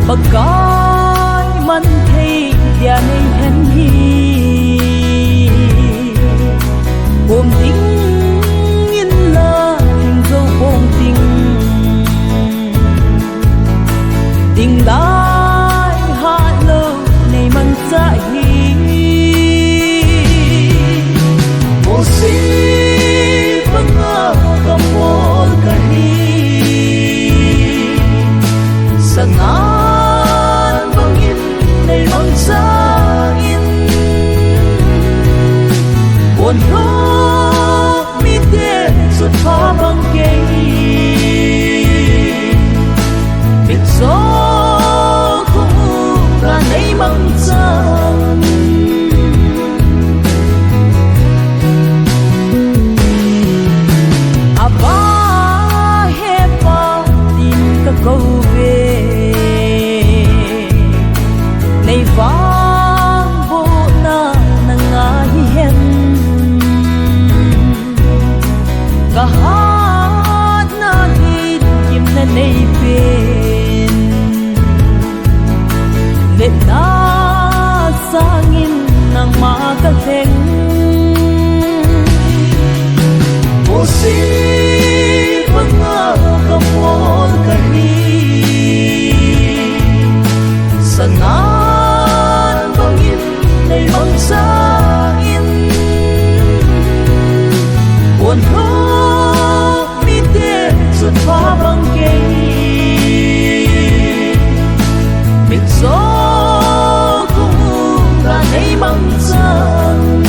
Bagay man thay dia nay hen hi bom ting in la ting dâu bom ting tình lai hạ lâu này man cha hi vô si banga kamol kahi sana buồn lúc mi tiền suốt phá băng cây biết gió cũng là nấy măng trăng à ba he ba tin các câu về này vang vô na nangay hen kahat na kim na nay pin let na sangin ng makateng o si mga kamol kahi sanan bangin nay mangsain buồn lúc mi tiền suốt phá băng cây biết gió cũng là nấy măng trăng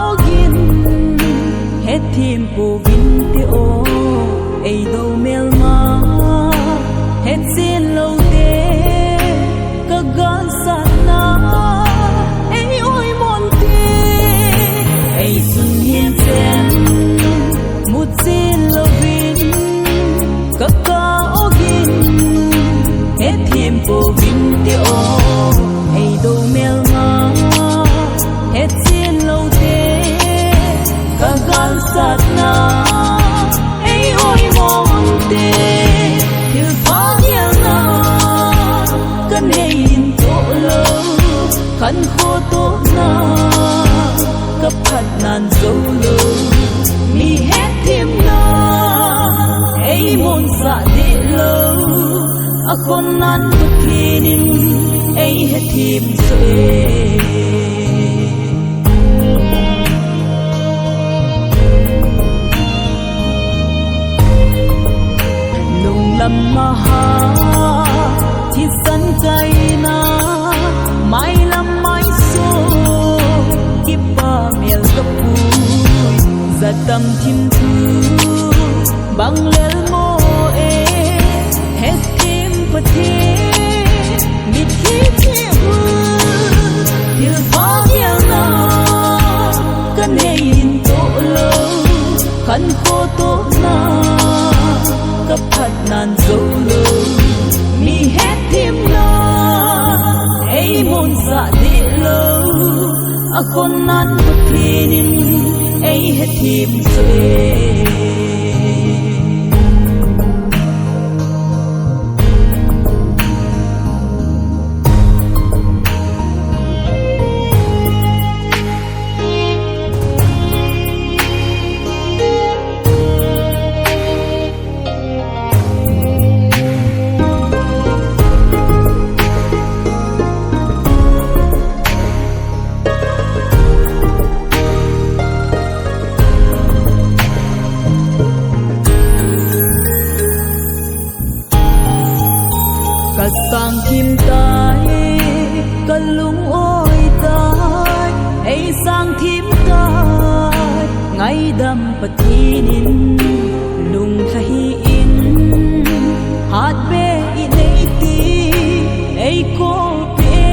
ogin het thim po vin te o ei do mel ma het sin lo te ka gal sat na ei oi mon te ei sun hin sen mut sin lo vin ka ogin het thim po vin te o ei do mel ma het sin lo te ka gal sat na ei oi mon te til pa hial na kan hey in to lo kan kho to na ka phat nan zo lo mi het thim na ei mon sa de lo a kon nan tu klinin ei het thim se lâm ha chi san chay na mai lam mai so ki pa mel ka pu za tâm thim thu bang lel mo e het kim pa the mit ki chi hu til pa hial na kan hey in to lo kan ko to na ka phat nan zo lo mi het thim na ei mon sa de lo a kon nan pa klinin ei het thim se sang kim tai ka lung oi tai ei sang kim tai ngai dam pathinin lung thahi in hat be i nei ti ei ko pe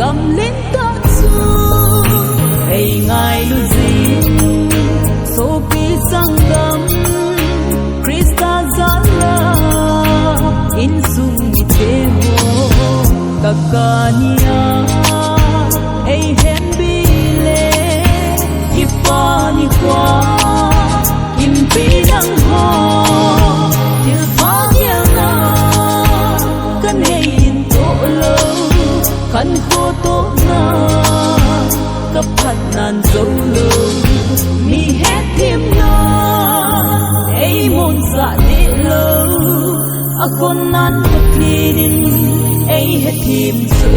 gam len ta chu ei ngai lu zin so pi sang gam krista zala in sum te ho kakania ei hen bi le ipa ni kwa kim pi dang ho til pa hial na kan hey in to lo kan kho to na ka phat nan zo lo mi het thim na ei mon sa de lo a kon nan pa klinin ei het thim se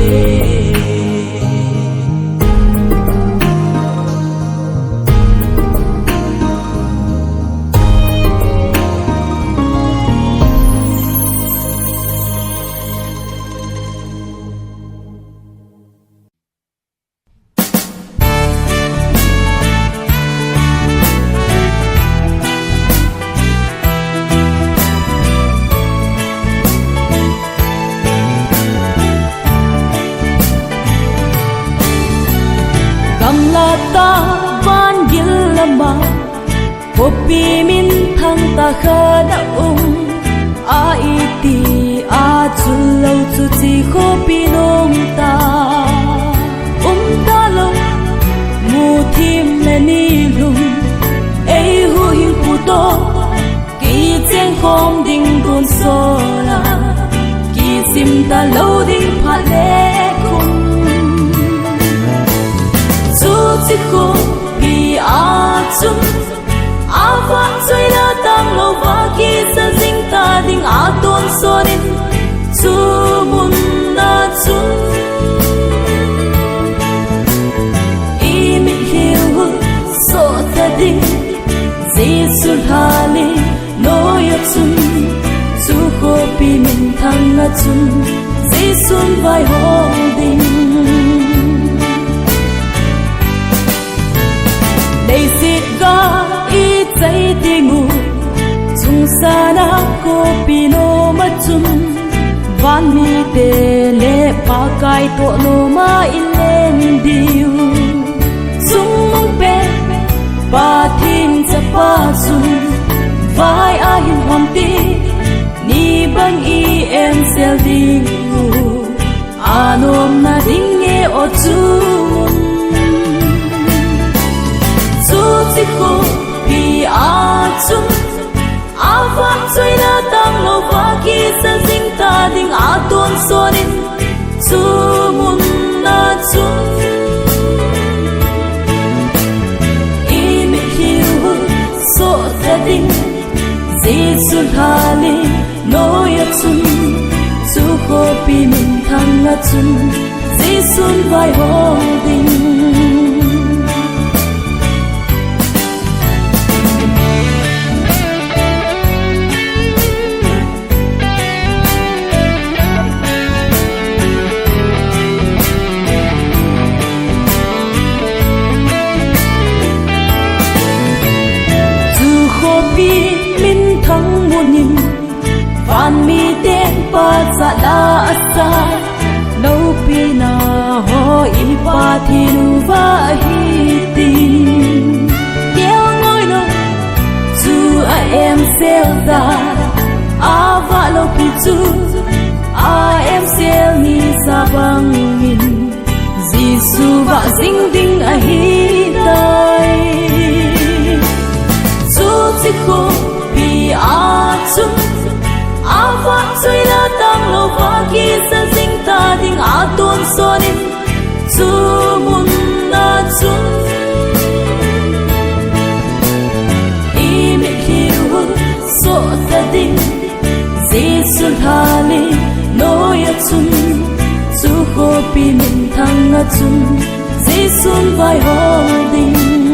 Hopi min thang ta khana a iti a chul lo chu chi hopi nom ta ta lo mu thim le ni lum ei hu hin pu to ki cheng khom ding don so la ki sim ta lo ding pha le khum chu chi ko pi a chum Ava chơi la tang lo va ki sa zing ta ding a ton so din chu mun na chun i mi hiu so ta ding Jesus hali no yo chun chu ko pi min thang na chun Jesus vai holding lấy xịt ga ít giấy đi ngủ chung sa na cô pino mà chung van mi te le pa kai to no ma in lên diu chung mong pe ba thiên cha pa chung vai a hin hom ti ni bang i em sel ding anom na ding nghe o chung chu chi ko pi a chung a va choi na tang lo va ki sa ding ta ding a ton so din chu mun na chung i mi hiu so ta ding Jesus hali no ya chung chu ko pi min thang la chung Jesus vai holding van mi ten pa sa la sa no pi na ho i pa thi nu va hi tin kêu ngồi lo chu a em sel da a va lo pi chu a em sel ni sa bang min Giêsu va ding ding a hi dai chu chi ko pi a chu a va choi na tang lo va ki sa ding ta ding a ton so din chu mun na chung i mi hiu so ta ding Jesus hali no ya chung chu ko pi min thang na chung Jesus vai holding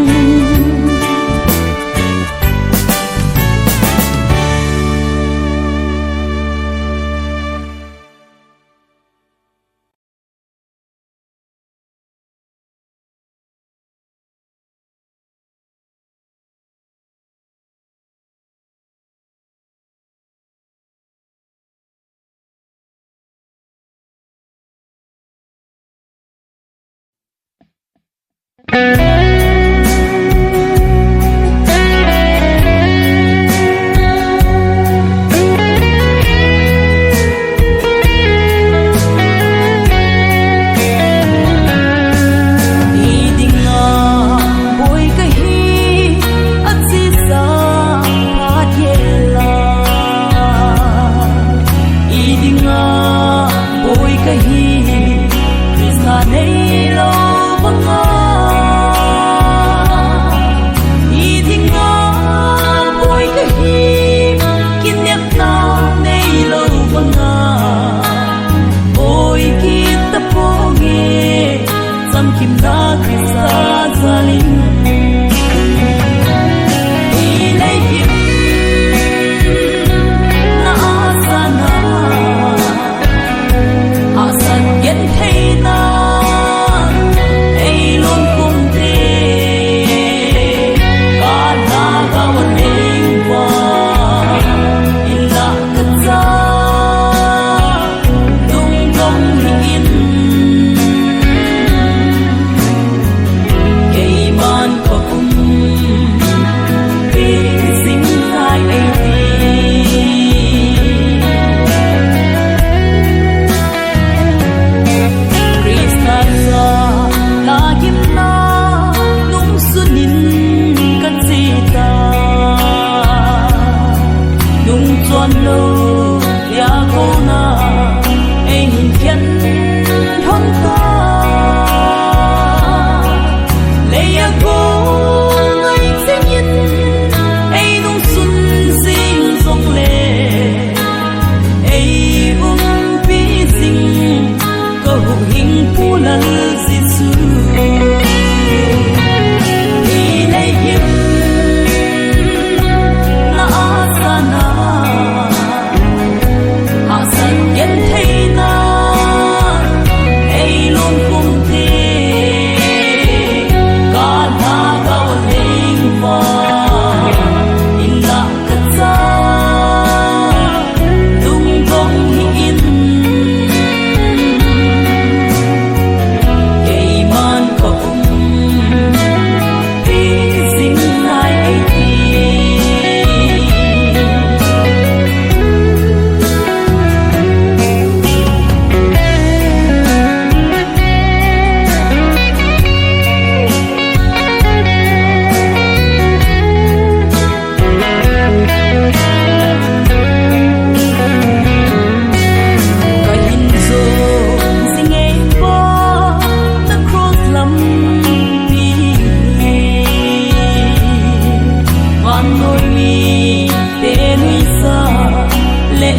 Hãy subscribe cho kênh Ghiền Mì Gõ để không bỏ lỡ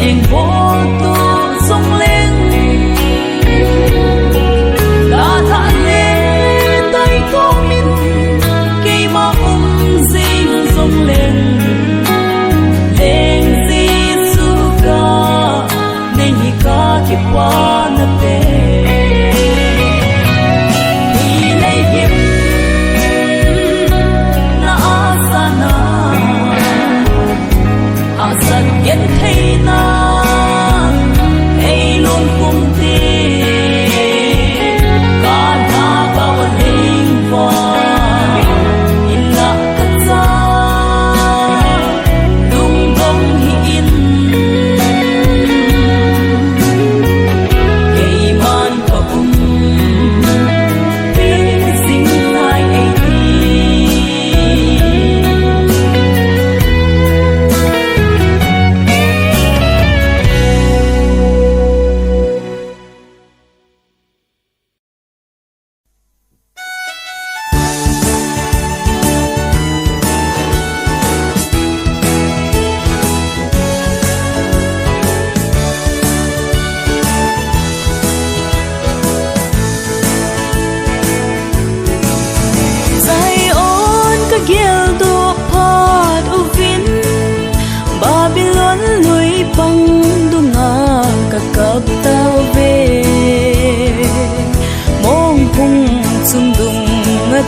anh vô tu sung lên đã thả lên tay có mình khi mà dinh sung lên lên Giêsu ca nên hi ca kịp qua nấp đê đi lấy hiệp na asana asat yên thấy na hay luôn cùng ti cả na bao linh hoa illa cắt ra lung bông hi in cây man có bên sinh lại ấy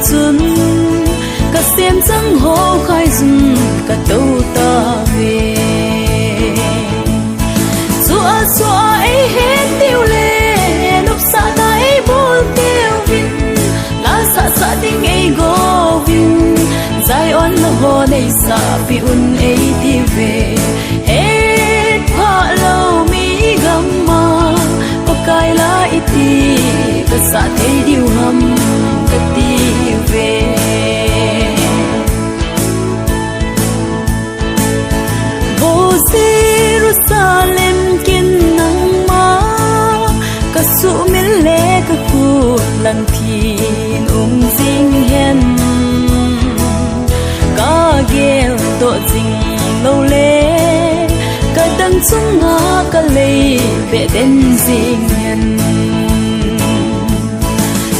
chun ka sem chang ho khai zum ka to ta ve chua chua ai hết tiêu le lúc sa dai bol tiêu vin la sa ding ai go vin zai on lo ho nei sa pi un ai ti ve hết pha lo mi gamma ko kai la iti ka sa thei diu ham ka ti về vô Jerusalem kin nang ma ka su min le ka ku lang thin jing hen ka gel to jing lo le ka dang chung nga ka le be den jing hen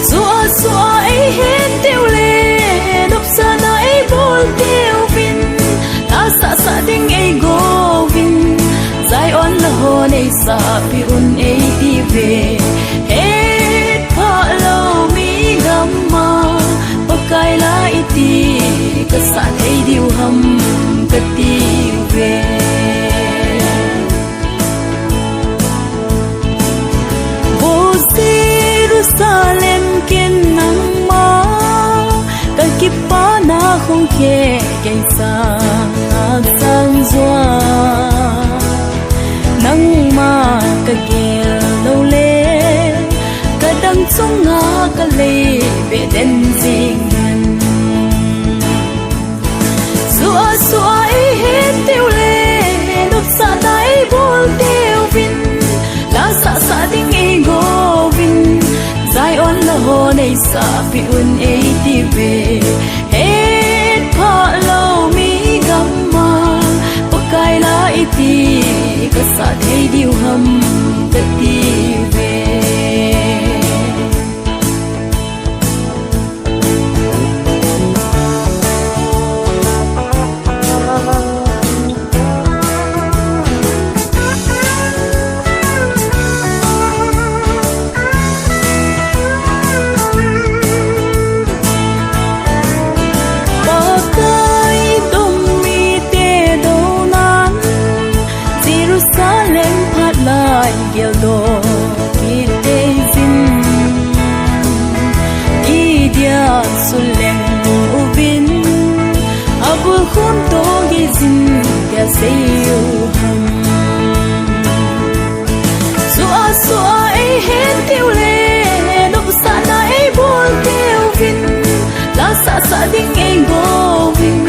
Sua sua ai hết tiêu le đop sa na ai bol tiêu vin la sa ding ai go vin zai on la ho nei sa pi un ai ti ve hết pha lo mi gamma pa kai la iti ka sa thei diu ham ka ti ve vô Jerusalem kin nang ma ka kipa na không khe kai sa sang zua nang ma ka gel lo le ka dang chung nga ka le be den jing sua sua ai hết tiêu le đop sa dai bol tiêu vin la sa ding ai go vin zai on la ho nei sa pi un ai ti ve hết pha lo mi gamma pa kai la iti ka sa thei diu ham ka ti ve gel do ki te zin i dia suleng ubin abul khum to gi zin ya sei ham sua ai hết tiêu le đop sa na ai bol tiêu vin la sa ding ai go vin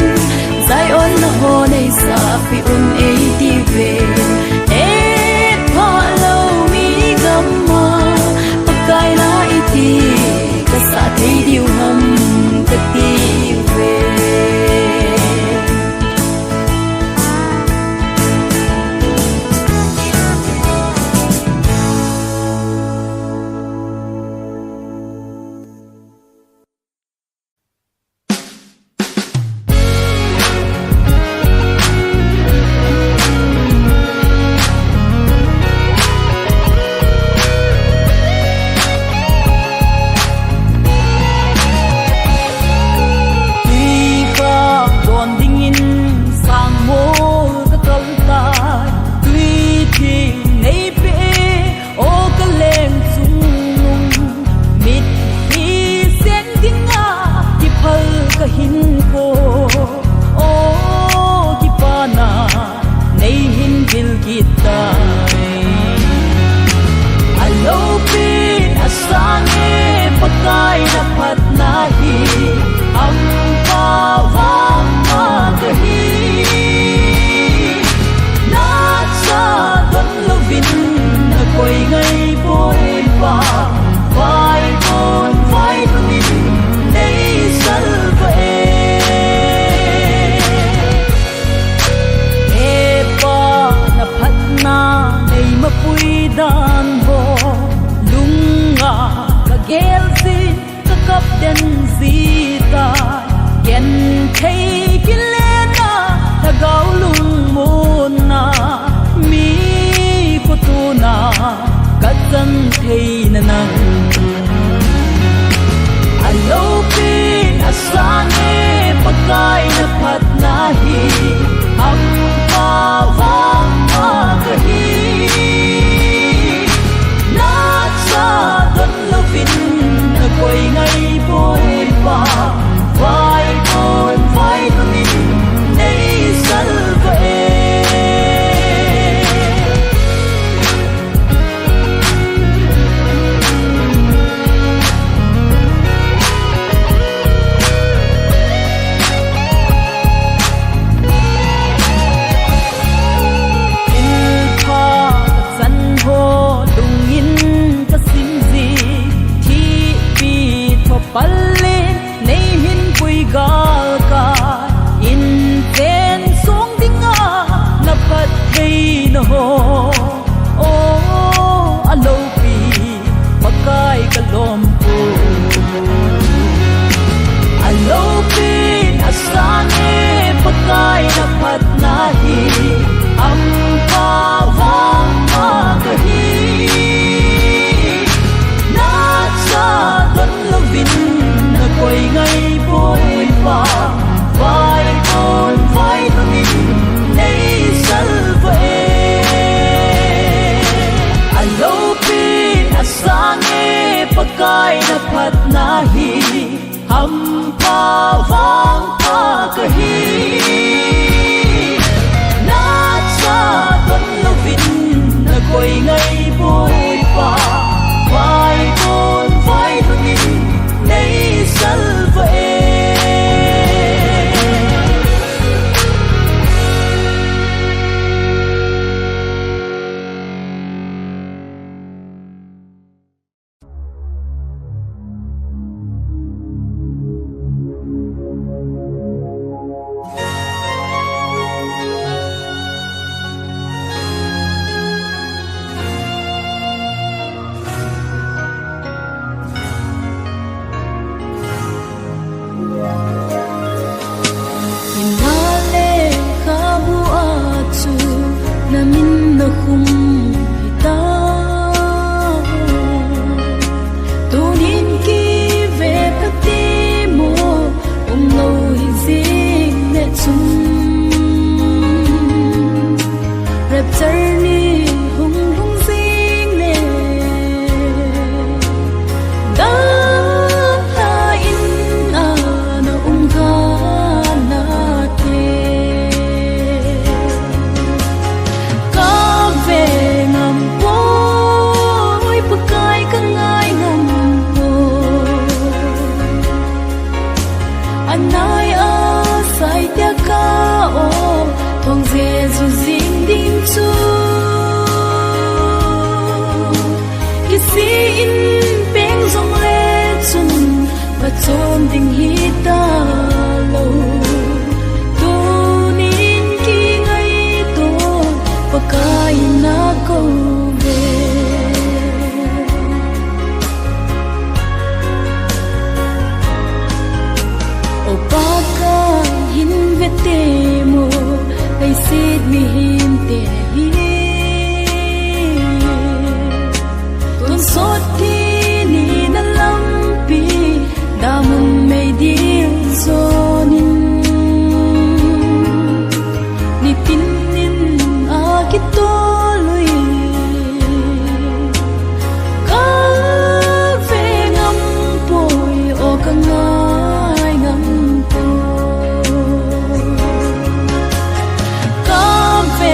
zai on la ho nei sa pi un ai ti ve kai la iti ka sa thei diu ham ka ti ve thấy cái lên na ta gạo lung muôn na mi của tu na cắt dân thấy na nang alo pin asane pakai na phat nahi ham pa vang ma kahi na cha don lovin na koi ngai boy pa vai con vai mi nei salve palle nei hin pui gal ka in ten song dinga na pat hei no ho o alo pi pakai kalom pu alo pi asane pakai na pat nahi am pa vang ma kahi na cha don lovin na koi ngai boy pa vai con vai mi nei salve alo pin asane pakai na phat nahi ham pa vang pa kahi na cha don lovin na koi ngai boy pa vai con vai mi nei salve chôn tình hita lâu tu nín khi ngay tu và cái na câu về o pa ka hin ve te mo ai sit mi hin te hi tuần sốt khi ni na lam pi damun may dir zonin ni pinin akitoloy ka ve ngam poy o ka ngai ngam po ka ve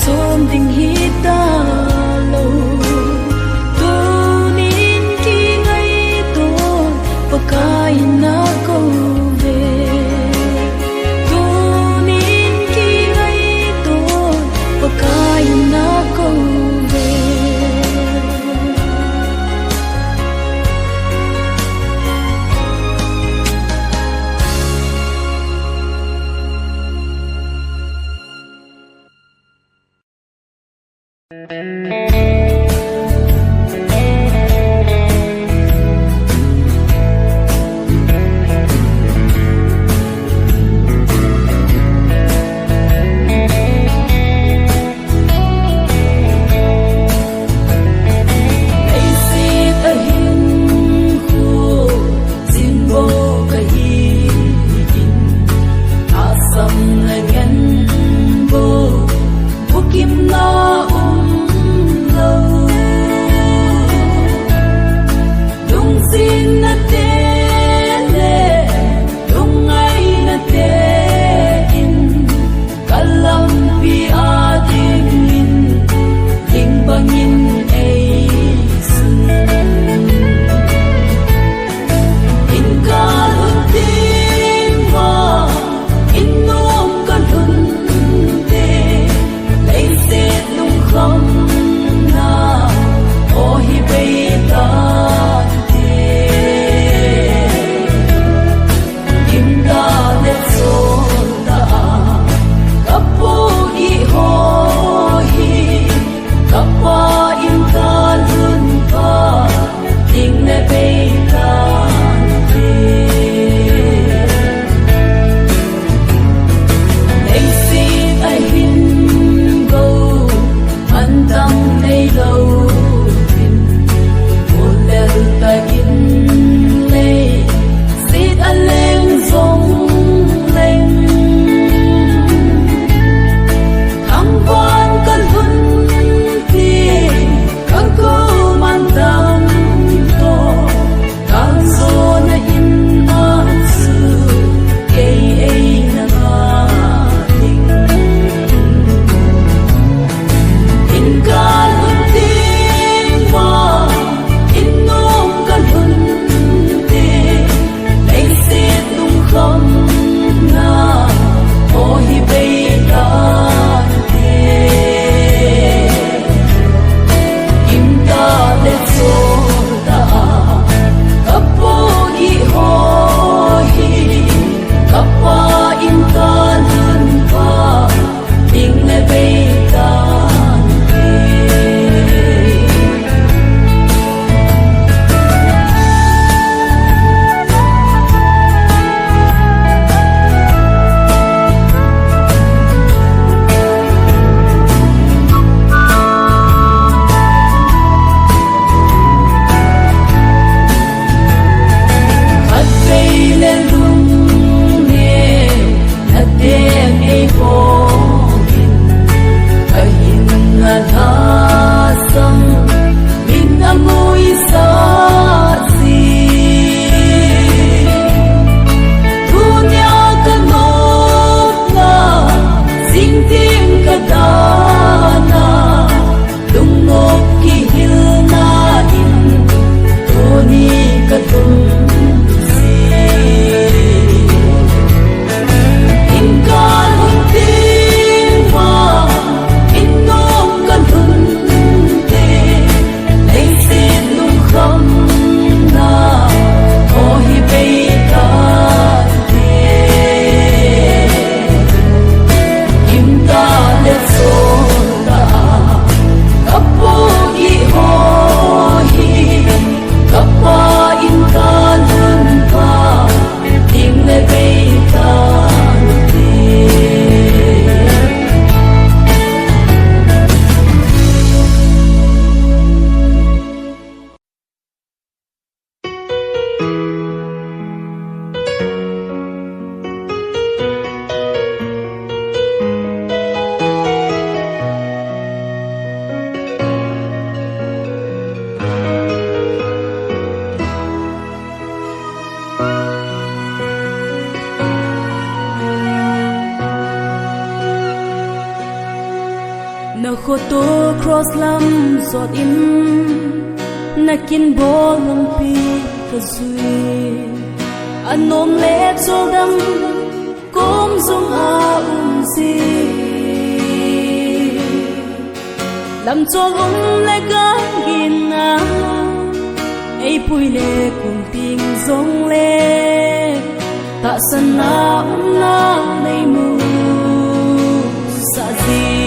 chôm tình hi ta lâu tu nín khi ngay tôi và cái na câu về tu nín khi ngay tôi và cái na câu về na khoto cross lam zot in na kin bol lam pi ka zui anom le chodam kom zong a si lam chol le ga gin na ei pui le kum ting zong le ta san na na nei mu sa zi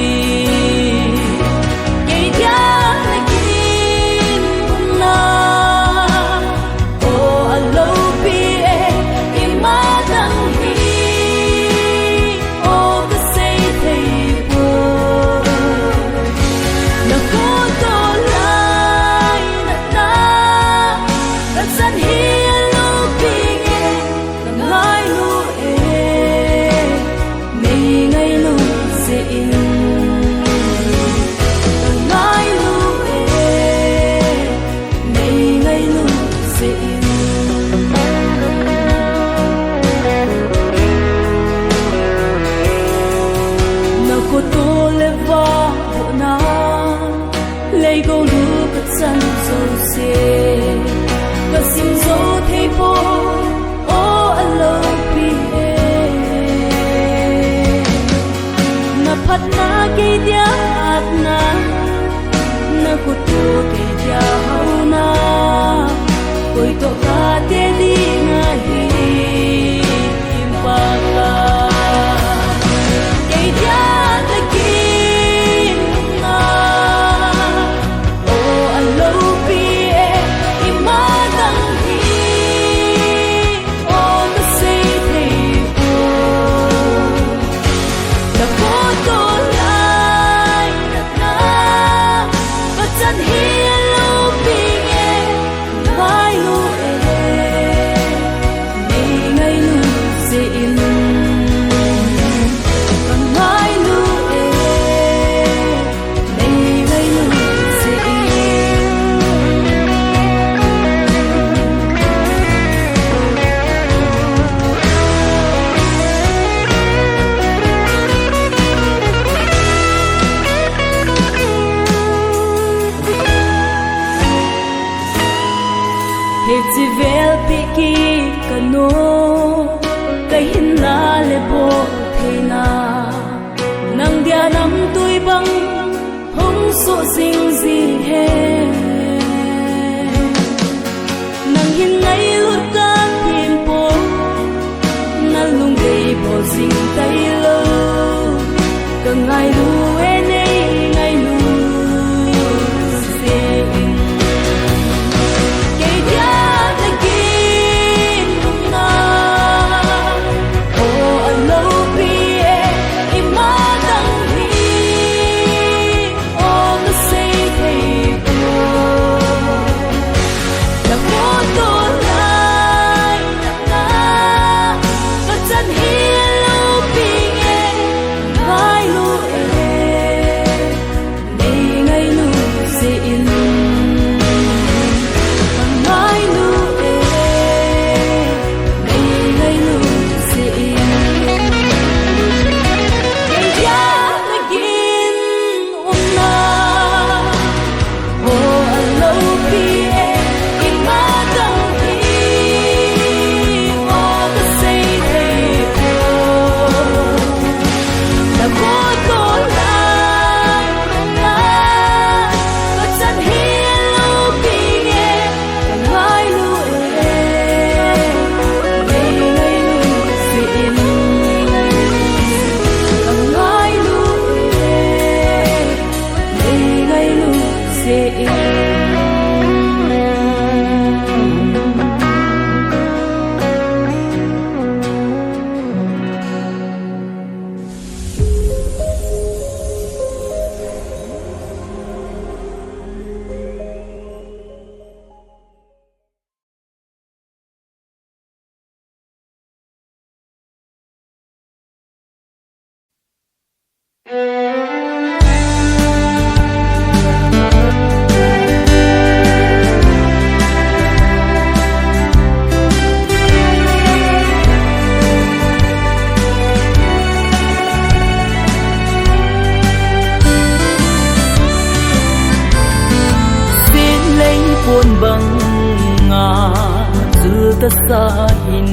ta sahin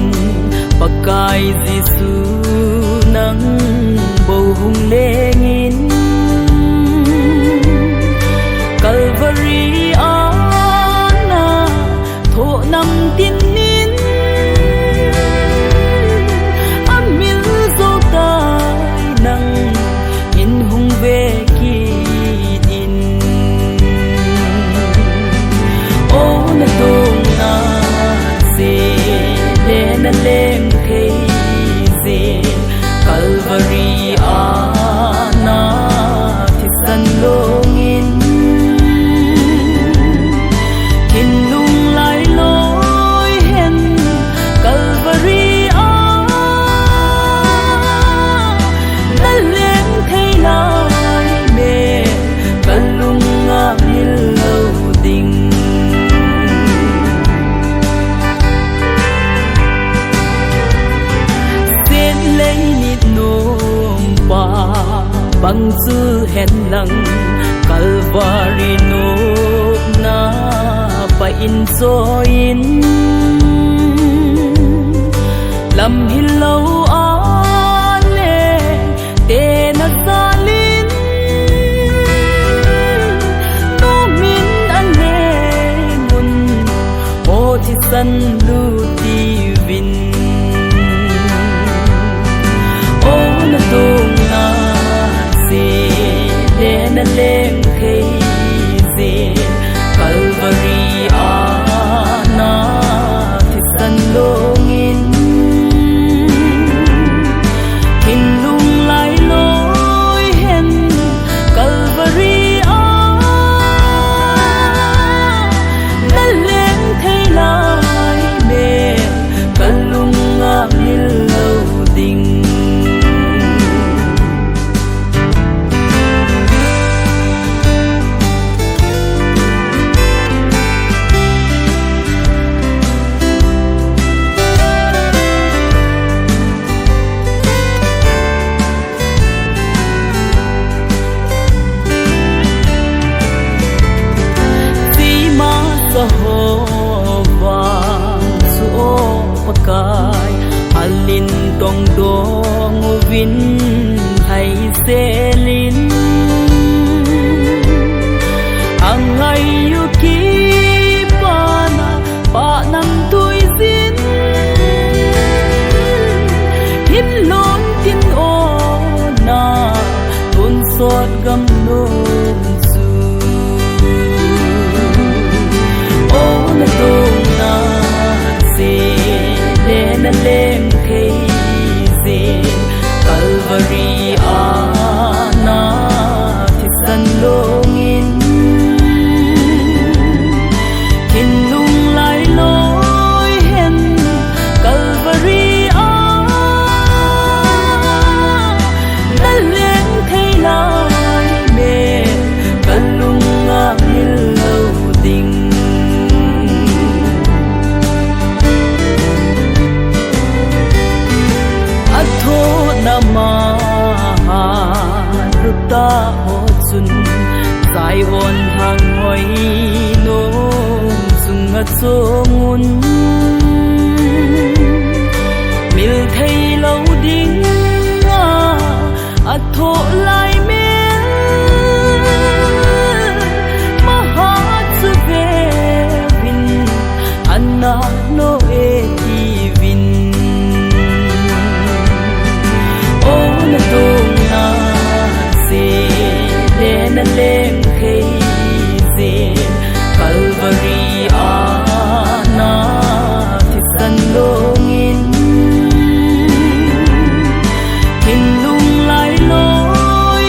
pakai Giêsu nang bầu hung lengin Calvary ana tho nam tin nin amil zo tai nang in hung ve ki din o na tong na se le na lem thei se Calvary ana thi san longin hin lung lai loi hen Calvary na lem thei lai me kalung nga mil lo ding sen lấy nít nôm pa bằng chữ hẹn lăng Calvary nộp na pa in cho in làm hin lâu á lệ tê na ta linh no min an lệ mun ô thi san lu ti vin ô na tung na se le na lem thei se Calvary ana thi san longin hin lung lai loi hen Calvary na lem thei lai me kalung nga mil lo ding pakai alin tong dong vin hay selin angai yuki pana pa nam tui zin hin lon tin o na tun sot gam nom su o na dong na se na lem thei se Calvary ana thi san longin hin lung lai loi hen Calvary na lem thei lai me kalung nga mil lo ding atho nama ruta ho chun sai on hang hoi no sunga chongun mil thei lo ding atho lai me maha chu ve vin anna no e ti vin na tung na se le na lem thei se Calvary ana thi san longin hin lung lai loi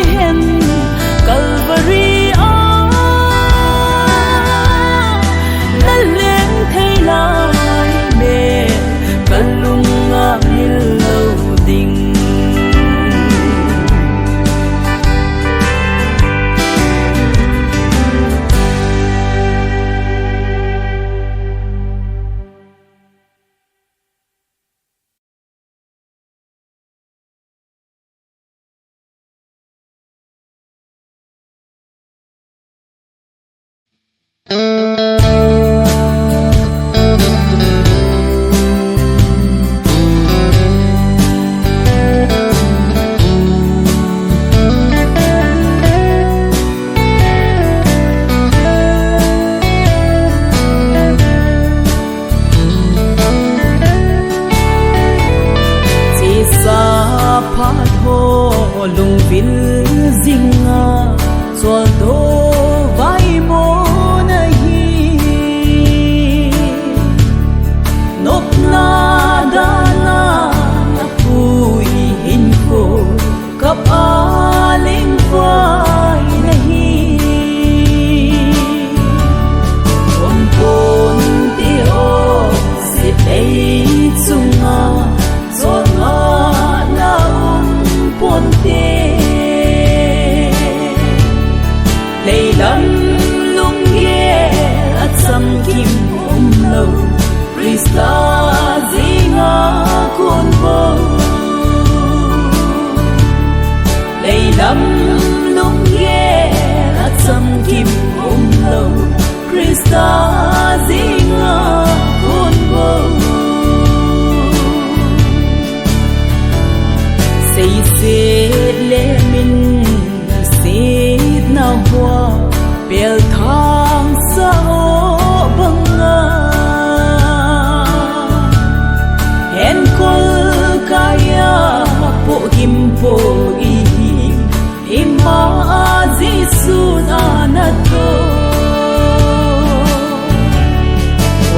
Giêsu na to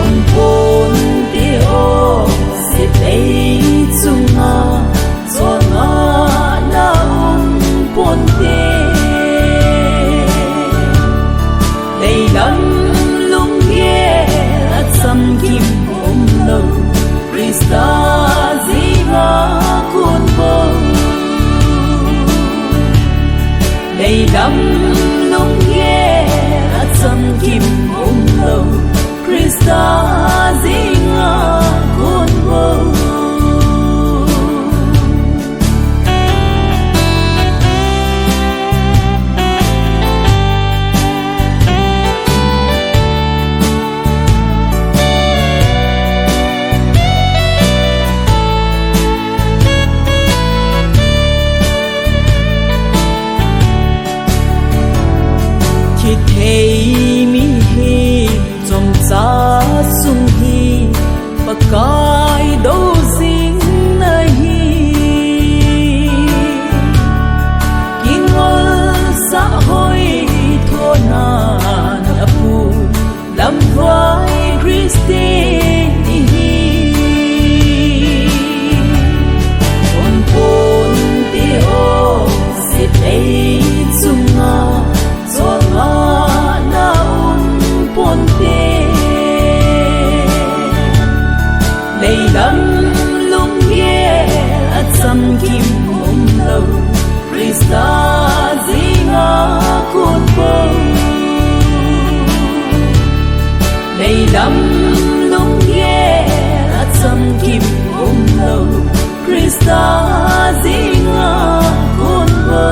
on pon ti o si tei chunga chona na pon te dei lam lung ye at sam kim om lo Krista zinga kun bo dei lam lung ye at sam kim om lo Krista zinga kun bo hey mi hi trong cha sung hi pakai do sing nahi kingol sa hoi thona na pu lam vai Christi hi on pon ti o si tei chunga chona na pon te lei lam lung ye at sam kim om lo Krista zinga kun bo lei lam lung ye at sam kim om lo Krista zinga kun bo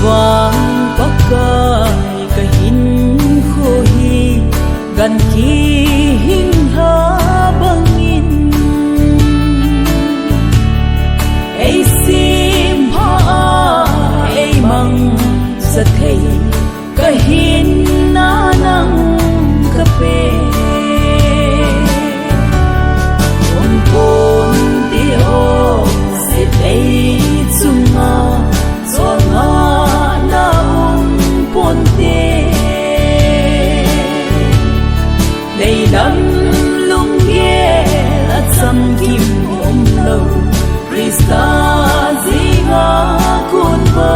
vang pakai kahin kho hi gan ki hing ha bangin ei sim ha ei mang sa thei kahin na nang ka pe on pon ti o si ei chunga chonga pon te lei lam lung ye at sam kim om lo Krista zinga kun bo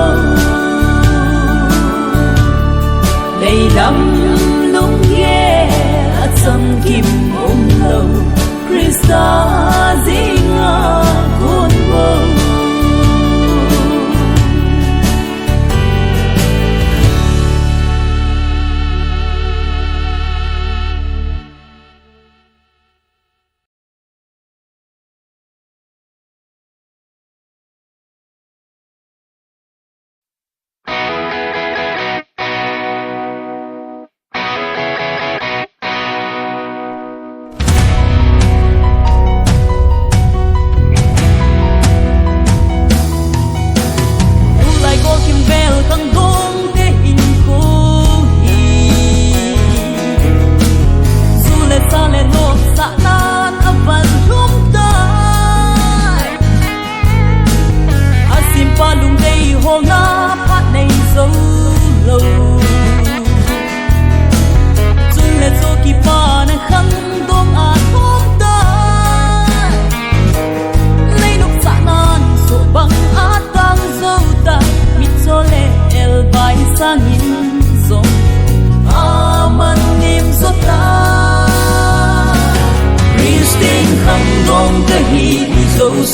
lei lam lung ye at sam kim om lo Krista zinga kun bo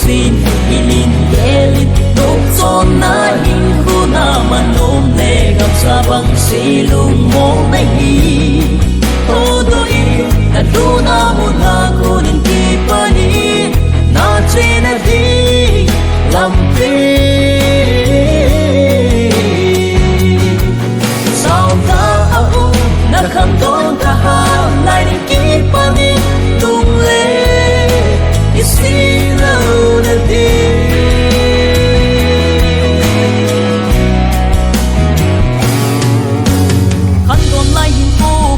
sin ilin gelit dok son na hin ko na manom ne gam sa bang silung mo na hi todo i na luna mo na kunin ki pani na chena di lampi sao ta au na kham don ta ha lai ni ki pani tung le see the khăn gom lại hình cô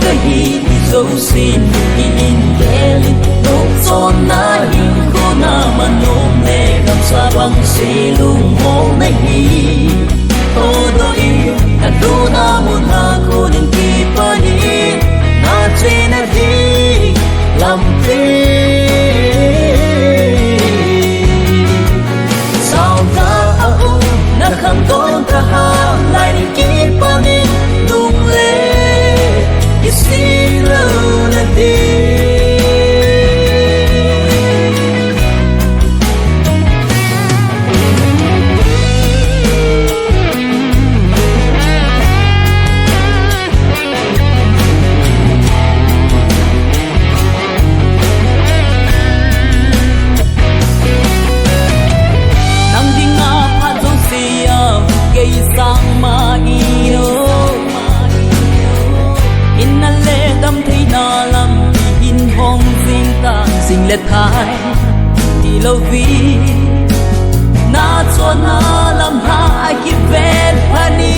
cái hi dấu xin in keli nốt son na hin ko na manom ne gam sa bang si lung mo na hi todo i na do na mo na ko din ki pa ni na train na hi lam pe sao ta au na kham don ta ha lai din ki pa ni lung le see love na di nang di nga pa zo siya kay sang maino inale dam thei na lam in hong sing ta sing let thai ti lo vi na cho na lam ha ki vet pani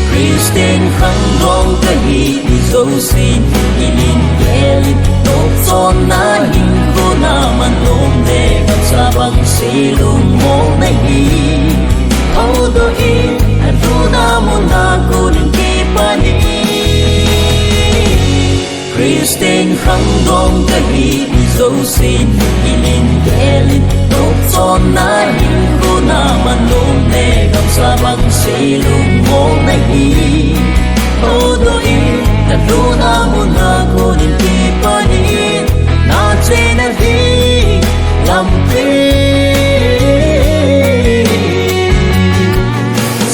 Christian khang dong ka hi ni zo sin in yeli to cho na hin ko na man lom de gam sa bang si lung mo na hi au do i adu na mo na ko din pani Christian khang dong ka hi zo sin in keli nốt son na hin ko na man lom ne gam sa bang si lung mo na hi o do i na do na mo na ko din ki pani na train na hi lam pe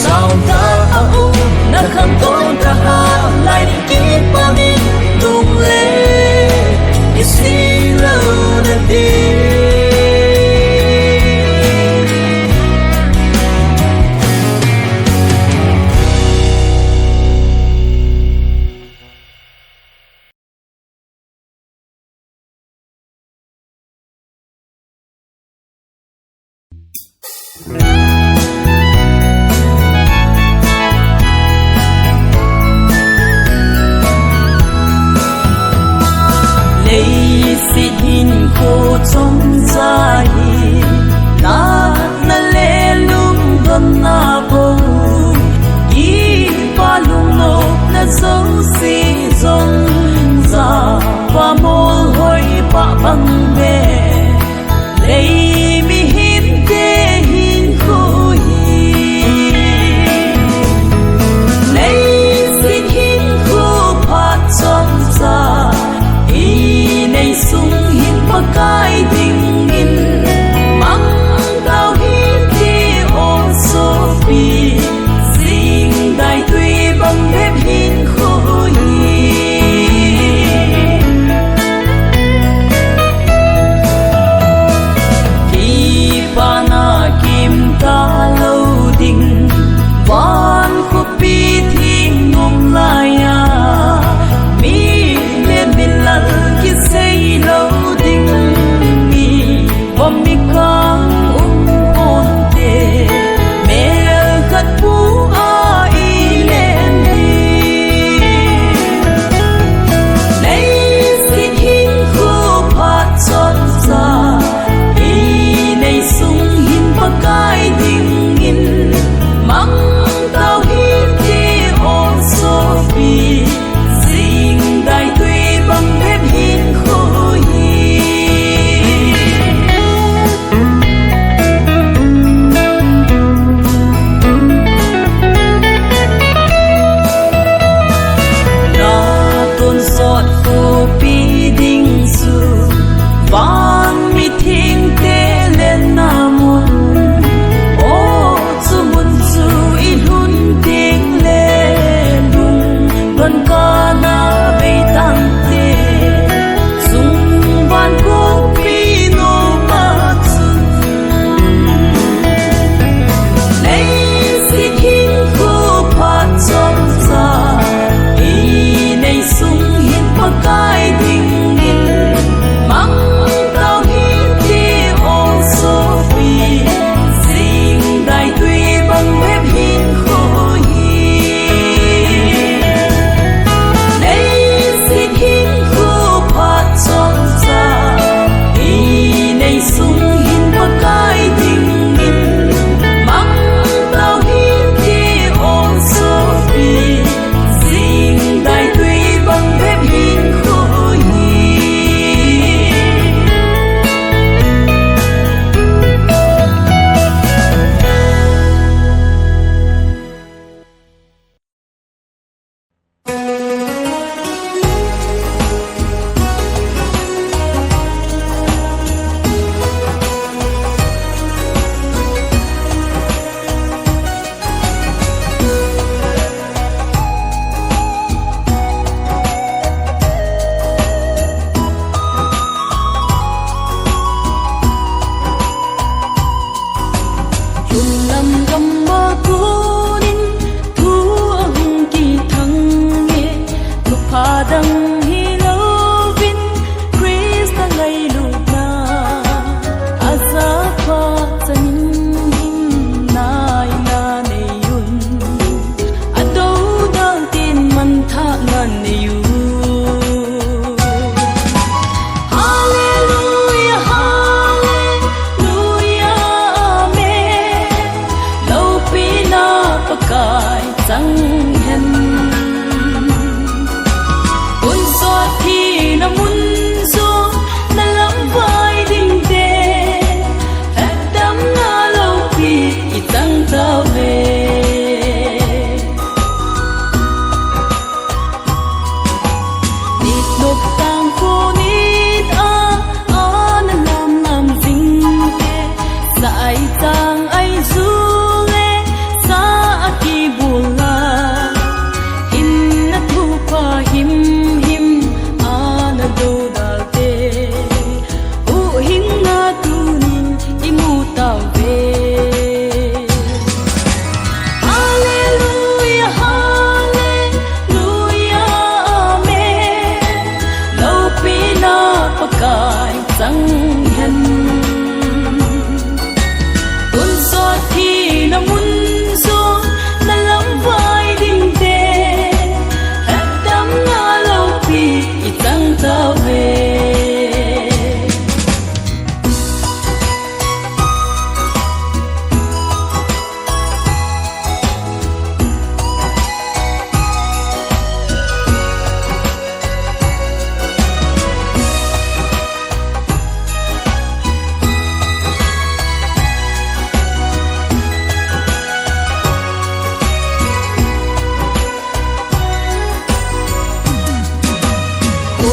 sao ta au na kham don ta ha lai din ki pa ni lung le isi lo na di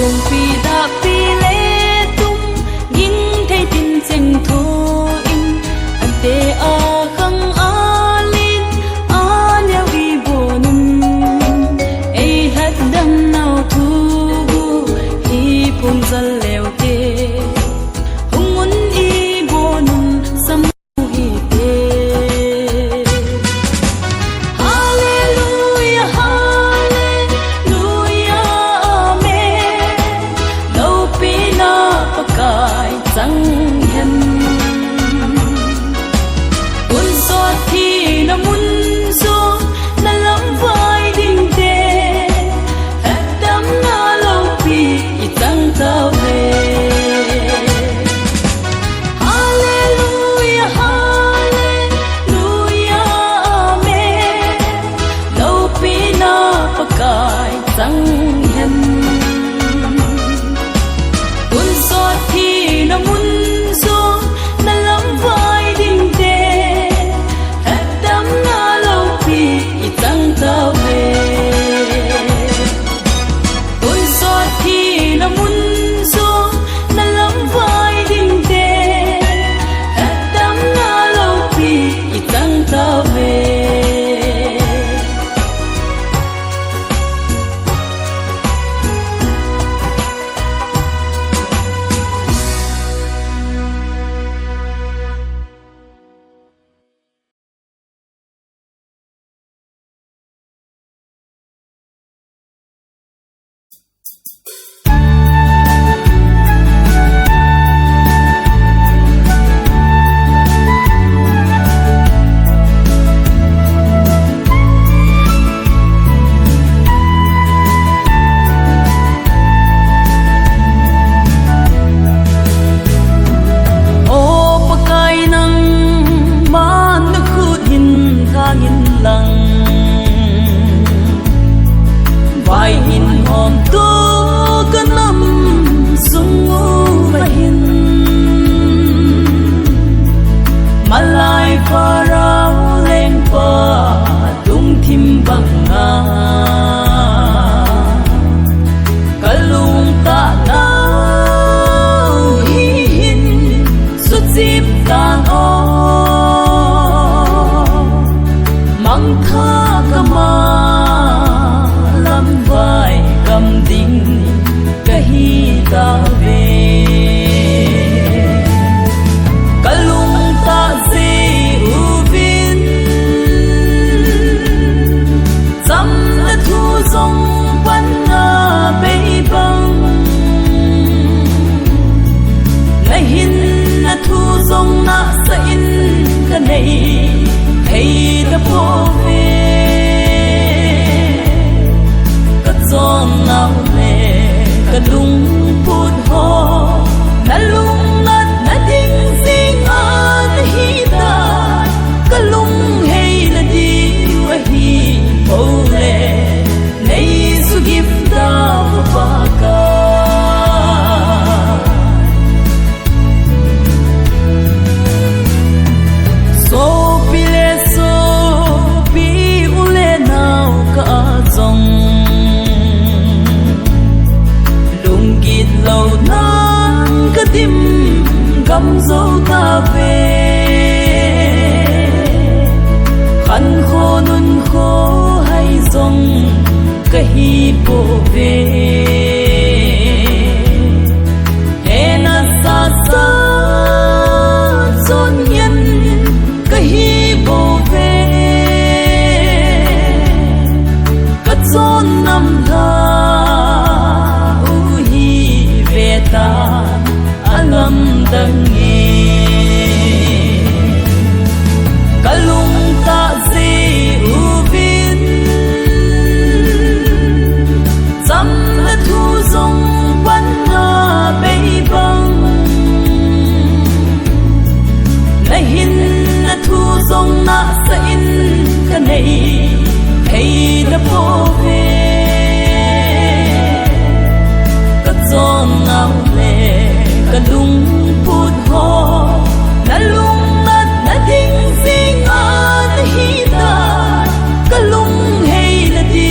lung pi da pi le tum gin thei tin cheng tho in ante a khang a lin a leo i bonum ei hat dam nau thu hi pum zal leo te hungun i bonum sam hi te hallelujah hallelujah amen lo pi na pakai chang hen un so thi na mun so na lam vai ding te hat dam na lo pi I tang tao ve hallelujah hallelujah amen lo pi na pakai chang hen un so thi na mun so na lam vai ding te hat dam na lo pi I tang tao ve un so thi na mun so na lam vai ding te hat dam na lo pi I tang tao ve ô pakai nang man na khut hin thangin lang vai hin hom tu kanam sungu bahin malai farao leng pa tung thim banga kalung ta na hi hin su chip kan o mang tha kama lam vai kam ding kahi ta ve kalung ta se u vin cham na thu zong pan na pe bang na hin na thu zong na sa in ka nei thei da po ve ka zong nau le ka lung put ho na lung nat na ding sing an hi da ka lung hei na di wa hi po le nei su gif da pa ka so pi le so pi u le nau ka zong lung git lo nan ka tim gam zo ta ve khan kho nun kho hai zong ka hi po ve he na sa sa zon yen ka hi po ve ka zon nam tha u hi ve ta alam dang nge kalung ta se u vin cham na thu zong pan na pe bang na hin na thu zong na sa in ka nei thei da po ve ka zong nau le ka lung put ho na lung nat na ding sing an hi da ka lung hei na di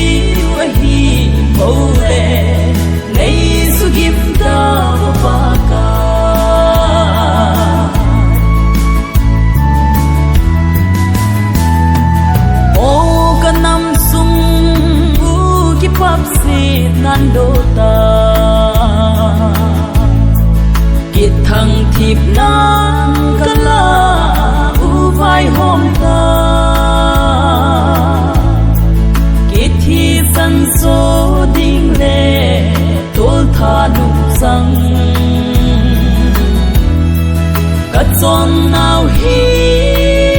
wa hi po le nei su sang đô ta kiệt thằng thịt nắng cất la u vai hôm ta kiệt thi dân số đinh lệ tôl tha nụ sang cất giòn nào hin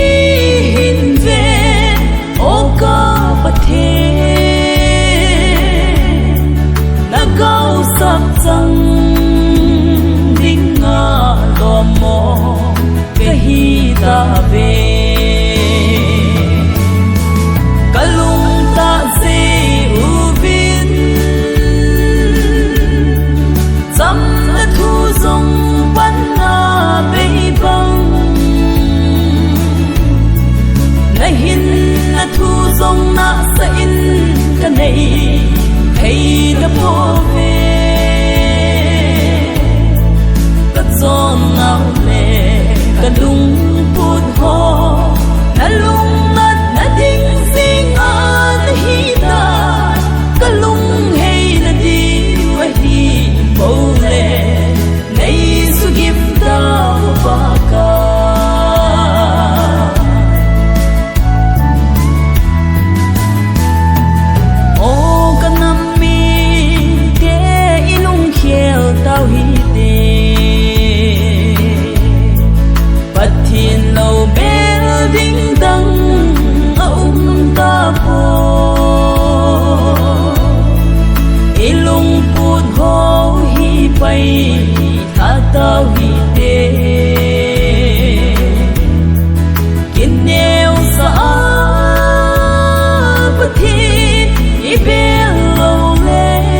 về ô ca bát thế na cao sắp răng đinh ngà lò mò cái hi ta về cả lung ta dê u vin dăm đã thu dòng bắn ngà bay băng na hin na thu dòng na sa in cái này hay đã bỏ về cất gió nào lệ cả lung bút ho na lung ngắt na đinh dinh an hi ta cả lung hay na đi quay đi bầu lệ nay su gif ta ba ka tao hi te bắt thiên lâu bel đinh đăng ông ta po ilung put ho hi bay tha tao hi te kin neo sa bắt thiên i bel lâu le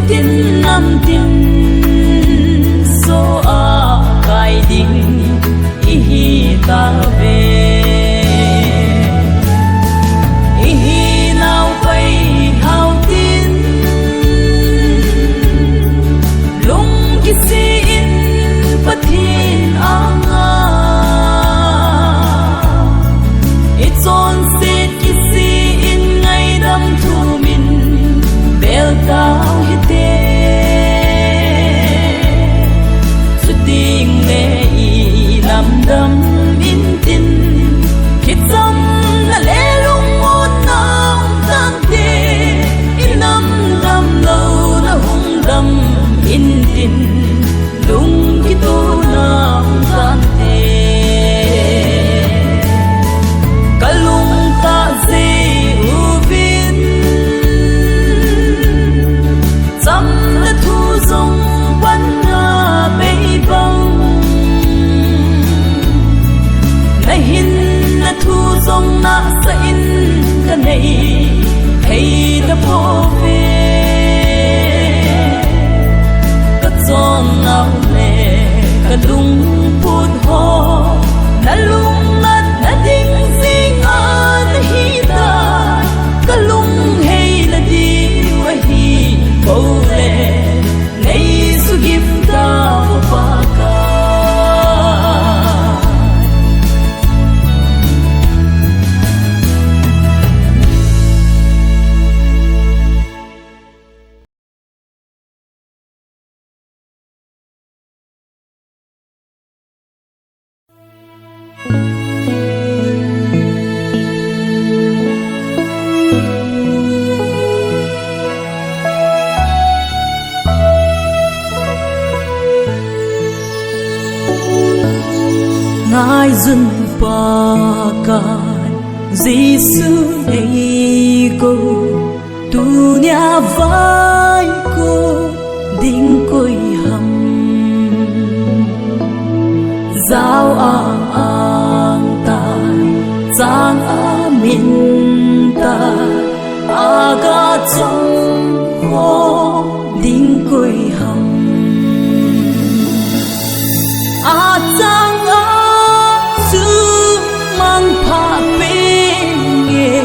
tin nam tin so a kai ding i hi ta về i hi nào bay hao tin lung ki si in pathin anga it's on set ki si in ngai dam thu min bel ta đam in tin khít dâm là lẽ lung một nam tam tê in năm đam lâu đã hùng đam in tin lung khi tu nam tam tê cả lung ta dê u vin dâm đã thu dòng bắn ngà bay băng hin na thu dòng na sa in cái này hay đã bỏ về cất gió nào lệ cả lung bút ho na lung ngắt na đinh dinh an hi ta cả lung hay là đi quay hi bầu lệ nay su gif ta ba ka ngài dừng pa kai Giêsu ấy cô tu nhà vai cô đinh côi hầm giao ang tai giang a min ta aga trong ho đinh côi hầm a giang mang pha bên nghề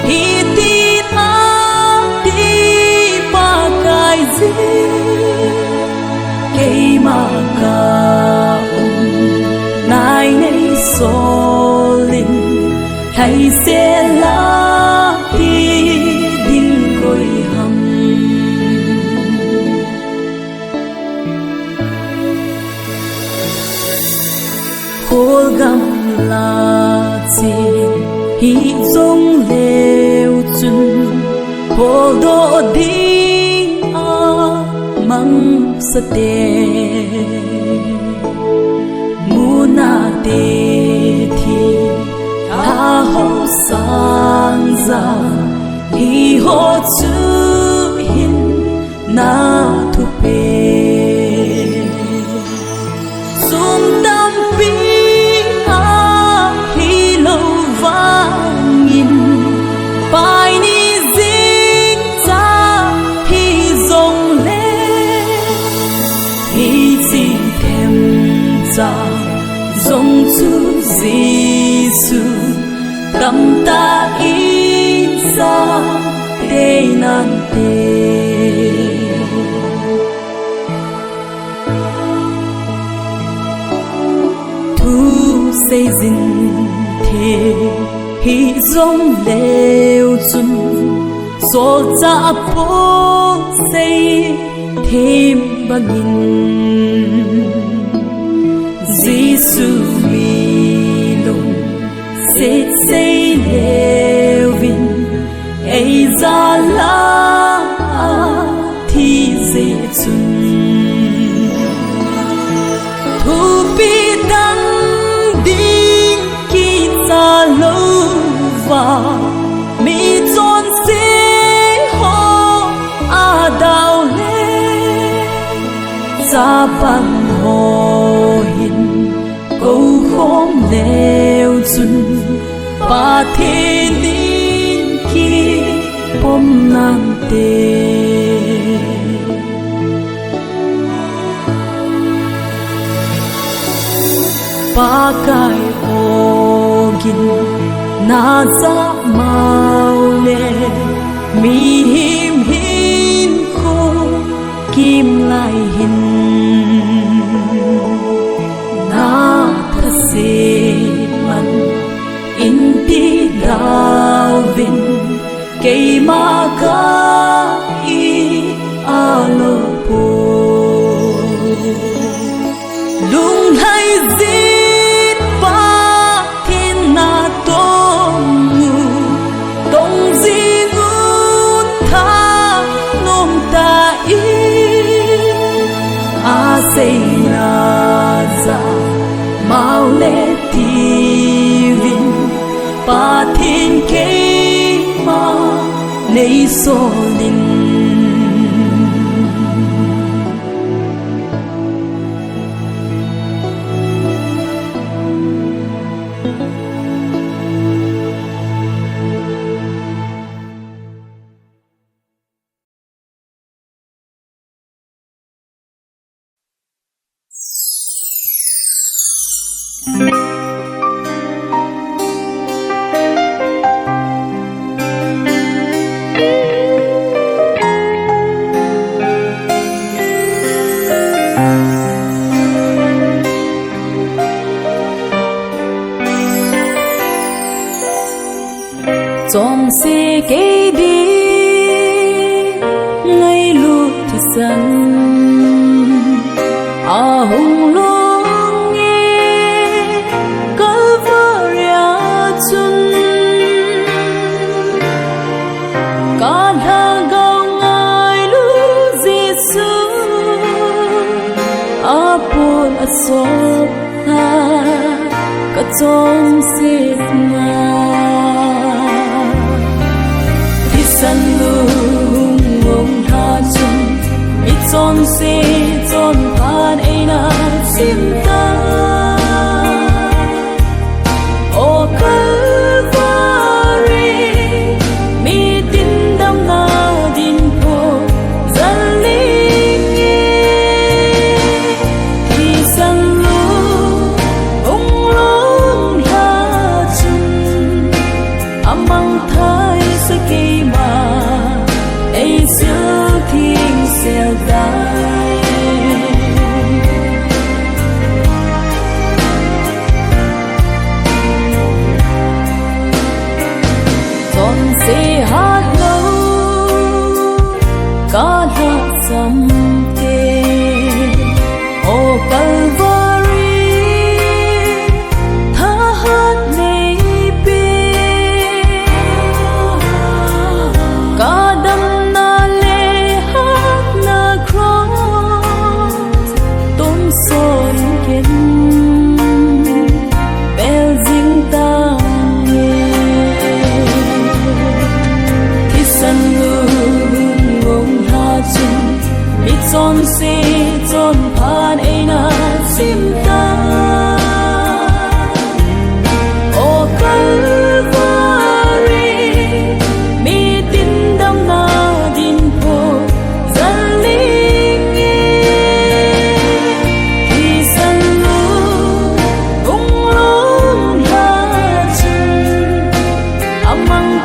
hi ti ta đi pa kai gì cây mà ca nai nay so linh hay sẽ lá đi chi hi zong leo chun po do ding a mang sa te mu na te thi tha ho sang za hi ho chu hin na thu pe sum dam pi a hi lo vang in pai ni zing cha hi zong le hi chi them cha zong chu Giêsu tâm ta in sa te nan te thu xây dinh thế hi zong leo chun so cha po xây thêm bangin Giêsu mi lung se xây leo vin ai za la thi se chun thu pi dang ding ki cha lo va mi chon se ho a dao le cha pan ho hin câu khom leo chun pa the din ki pom nan te pa kai ogin na za mau le mi him hin kho kim lai hin na tha se man in ti dao vin cây ma ca i alo po lung hai zin pa thiên na tong zin un tha nom ta i a say na za mau le ti vin pa thiên cây ma nei so linh trong xe cây đi ngay lúc thì sân à hùng luôn nghe Calvaria chun cả thang gạo ngay lúc Giêsu à buồn à sốt à cả trong xe nga san lung ngong tha chun mi chon se chon phan e na sim ta o Calvary mi tin dam na din po zan ling ki san lung ong long tha chun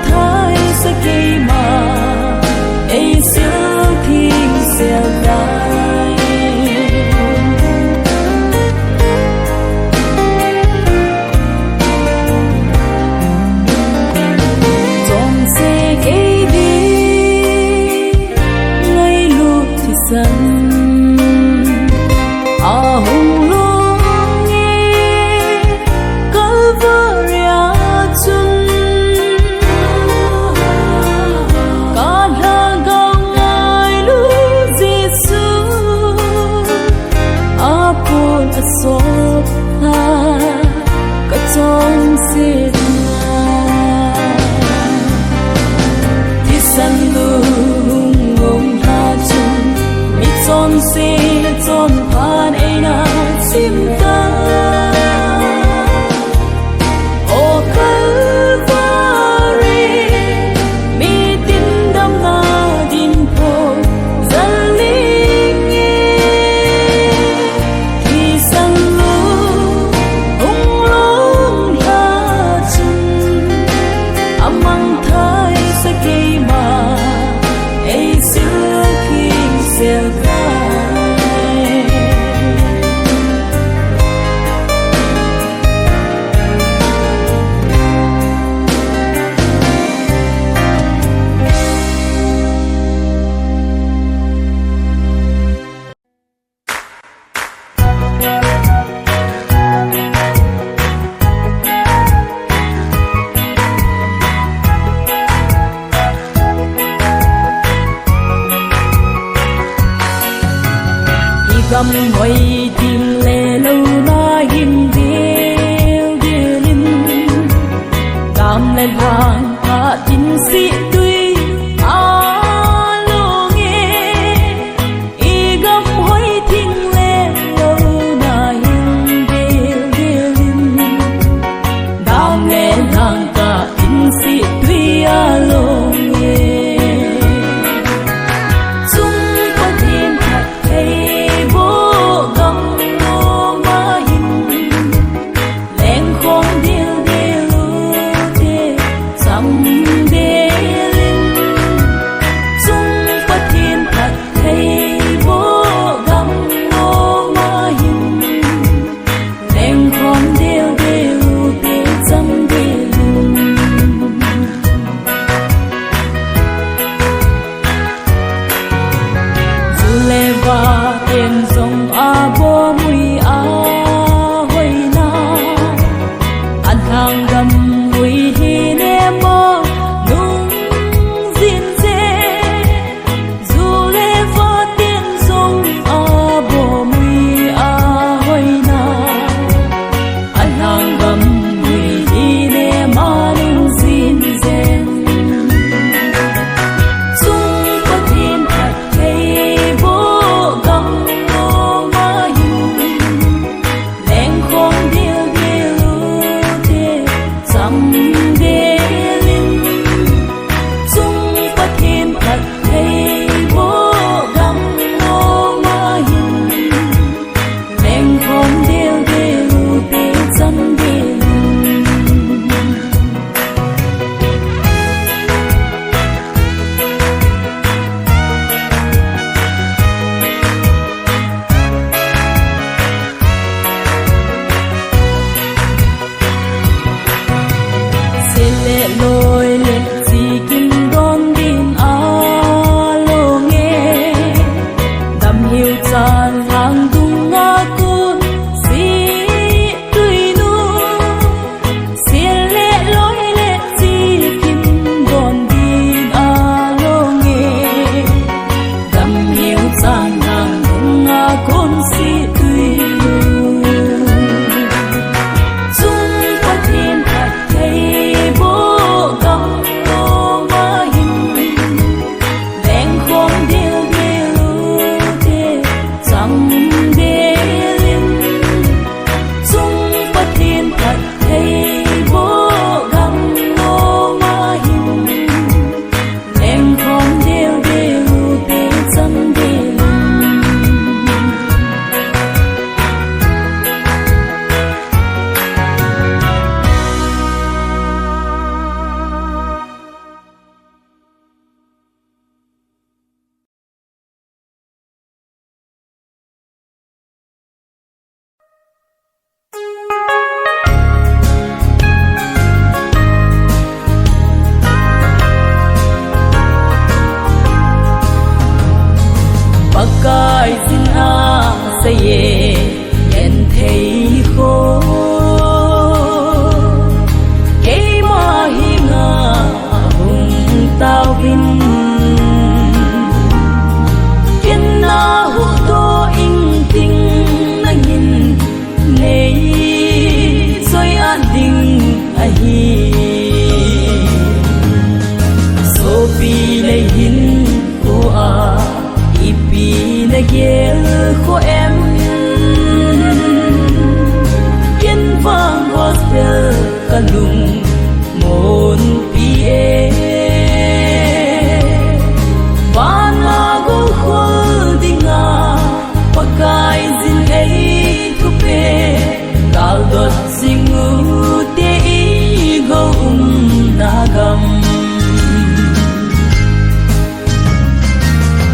thái sẽ cây mà ấy xưa khi xưa lại trong xe cây đi ngay lúc thì sân hùng luôn nghe Calvaria chân cả là gạo ngài lúc Giêsu apun asop ha cả trong xe thì sân lung ngông ha chân mi trong xe trong pan ai na sim ta o Calvary mi tin đam na din po dân linh thì sang lu hung long la chân amang thái sẽ cây mà ấy xưa khi xưa gầm ngồi tìm lệ lâu na hin điêu điêu linh cảm lên hàng hạ tin sĩ tuy alo nghe y gầm hối thiên lệ lâu na hin điêu điêu linh cảm lên hàng hạ tin sĩ tuy alo nghe someday ye yen thei kho ke ma hi nga hung tao vin ken na hu to ing ting na hin nei soi an ding a hi so pi le hin ko a ipi na gel ko em yen vang gospel kalung mon pi e bana go holdinga pakai zin ei thu pe dal dot singu te I go nagam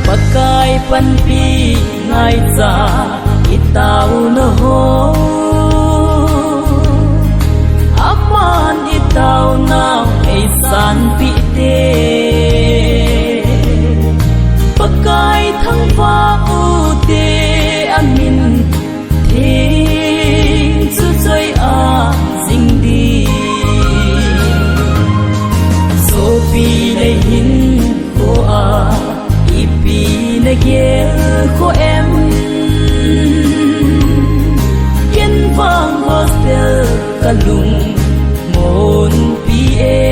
pakai pan pi ngai za itau no ho aman itau now ei san pi te pakai thang va u te amin the su choi a sing di so pi le hin ko a ipi na ge ko em yen vang gospel kalung mon pi e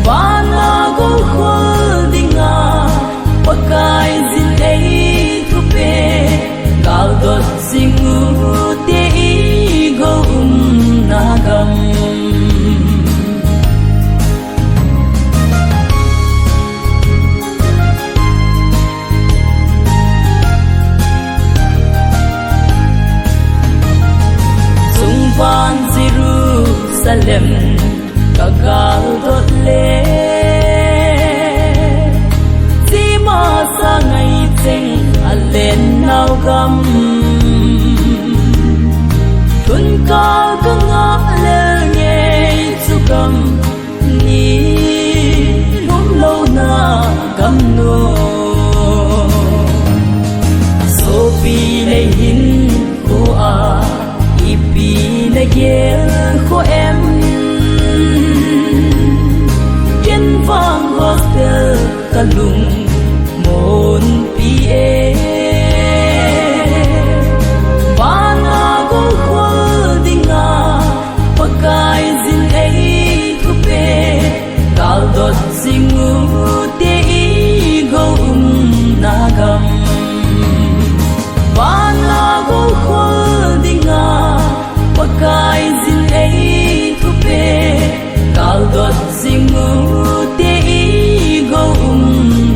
bana go holdinga pakai zin ei thu pe kal dot singu te I go nagam van Jerusalem kagal dot le sima sa ngai cheng alen nau gam thun kal ka nga le nge chu gam ni lum lo na gam no so pi le hin ko a ipi na gel ko em yen vang gospel kalung mon pi e bana go holdinga pakai zin ei thu pe kal dot singu te I go nagam bana go holdinga pakai zin ei thu pe kal dot singu te I go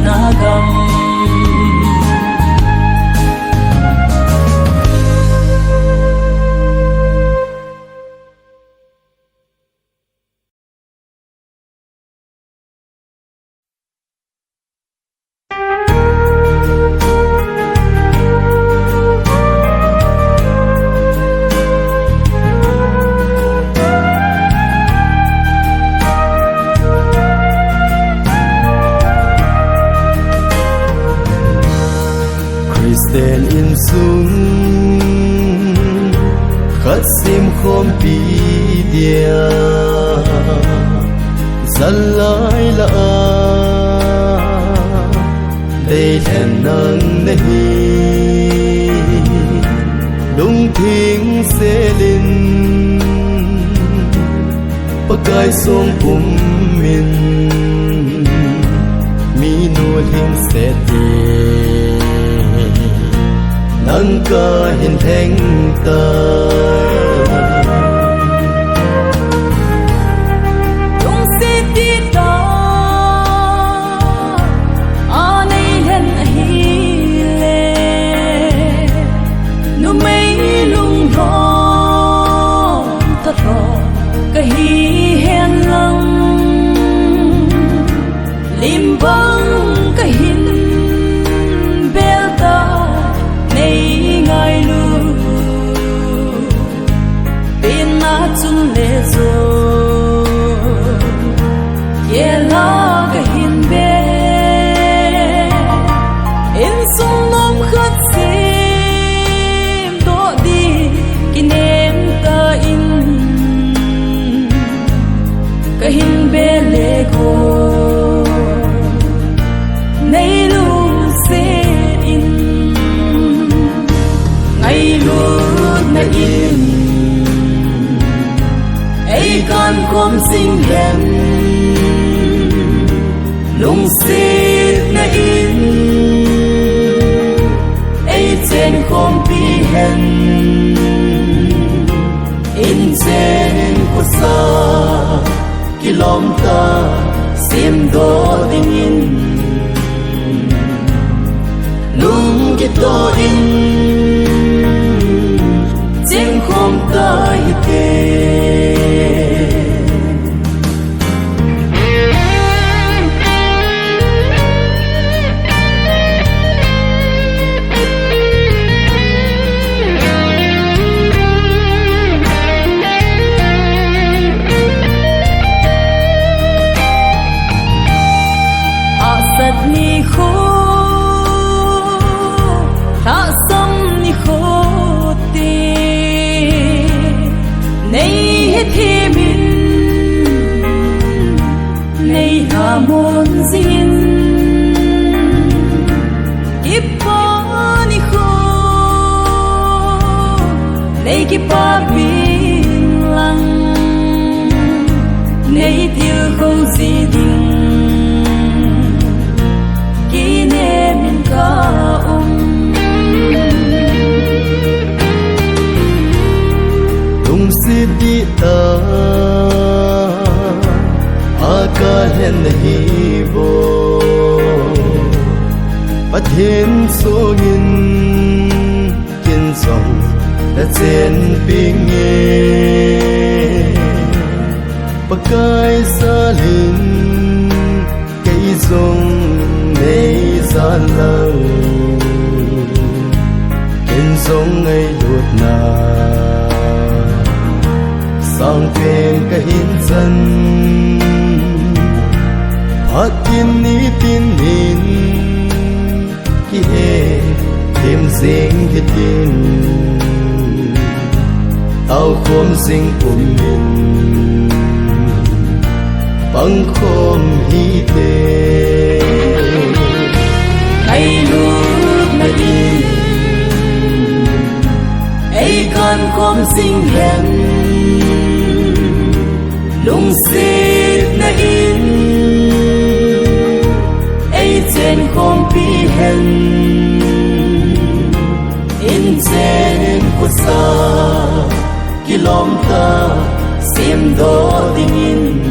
nagam Christian in sung khát sim khom pi dia dân lai la đây thèn nang nahi lung thing se lin pakai song pum min mi nu hing se ti nang ca hin theng ta tung si ti ta anei hen hi le nu mei lung ro ta ro ka hi hen lang lim bang ka hin bel ta nei ngai lu hình bê lê khô nay lu sẽ in ngày luôn na in ấy con khom xinh đẹp lung xít na in ấy trên khom pi hen in trên cô sa kilom ta sim do ding in lung kito in trên khom ta ite ni khô ta sông ni khô tê nay hết thi min nay hà môn zin kipa ni khô nay kipa bin lăng nay tiêu không gì đình Sidi ta aka hen hi bo pathen songin kin song da chen ping e pakai salin kai song nei san lang kin song ngai lut na sang phèn ka hin chân hát tin ní tin nín khi hè thêm riêng thiết tin tao khom sinh của mình bằng khom hi tê ngày lúc mà đi ấy con khom sinh hèn lung xít na in ấy trên khom pi hen in trên cô sa kilom ta sim do ding in